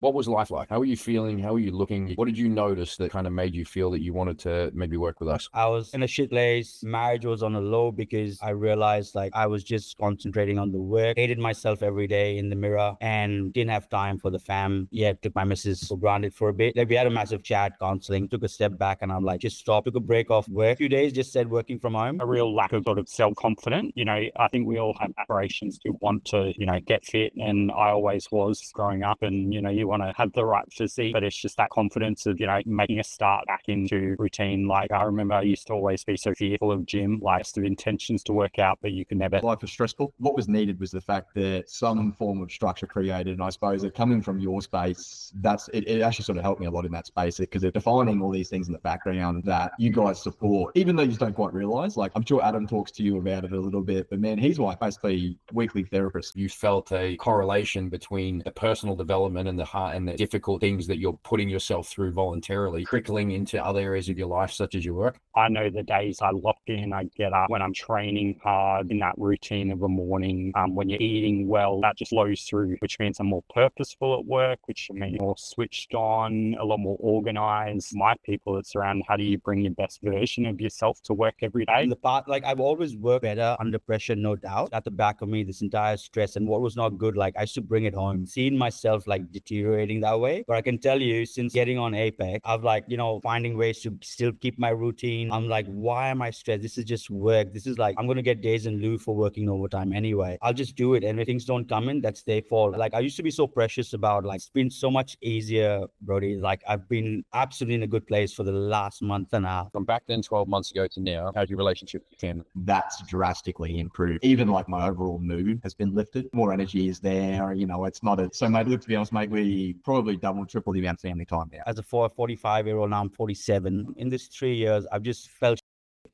What was life like? How were you feeling? How were you looking? What did you notice that kind of made you feel that you wanted to maybe work with us? I was in a shit place. Marriage was on a low because I realized like I was just concentrating on the work, hated myself every day in the mirror and didn't have time for the fam. Yeah, took my missus for granted for a bit. Like we had a massive chat, counseling, took a step back and I'm like, just stop, took a break off work. A few days, just said working from home. A real lack of sort of self-confidence. I think we all have aspirations to want to, get fit. And I always was growing up and, you want to have the right physique, but it's just that confidence of, making a start back into routine. Like I remember I used to always be so fearful of gym, like the intentions to work out, but you could never. Life was stressful. What was needed was the fact that some form of structure created. And I suppose that coming from your space, it actually sort of helped me a lot in that space because they're defining all these things in the background that you guys support, even though you don't quite realize. Like I'm sure Adam talks to you about it a little bit, but man, he's like basically weekly therapist. You felt a correlation between the personal development and the heart and the difficult things that you're putting yourself through voluntarily, trickling into other areas of your life, such as your work. I know the days I lock in, I get up when I'm training hard in that routine of a morning. When you're eating well, that just flows through, which means I'm more purposeful at work, which means more switched on, a lot more organized. My people, it's around how do you bring your best version of yourself to work every day. In the past, like I've always worked better under pressure, no doubt. At the back of me, this entire stress and what was not good, like I used to bring it home, seeing myself like deteriorating that way. But I can tell you, since getting on Apex, I've like, finding ways to still keep my routine. I'm like, why am I stressed? This is just work. This is like, I'm going to get days in lieu for working overtime anyway. I'll just do it. And if things don't come in, that's their fault. Like I used to be so precious about like, it's been so much easier, Brody. Like I've been absolutely in a good place for the last month and a half. From back then, 12 months ago to now, how's your relationship with your family? That's drastically improved. Even like my overall mood has been lifted. More energy is there. It's not so mate, look, to be honest, mate, we probably double, triple the amount of family time now. As a 45-year-old, now I'm 47. In this 3 years, I've just felt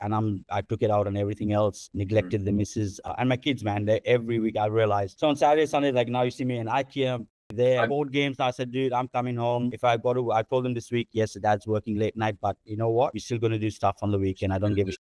and I took it out on everything else, neglected the missus and my kids, man. Every week I realized. So on Saturday, Sunday, like now you see me in IKEA, there board games. I said, dude, I'm coming home. If I told them this week, yes, dad's working late night, but you know what? We're still going to do stuff on the weekend. I don't give a shit.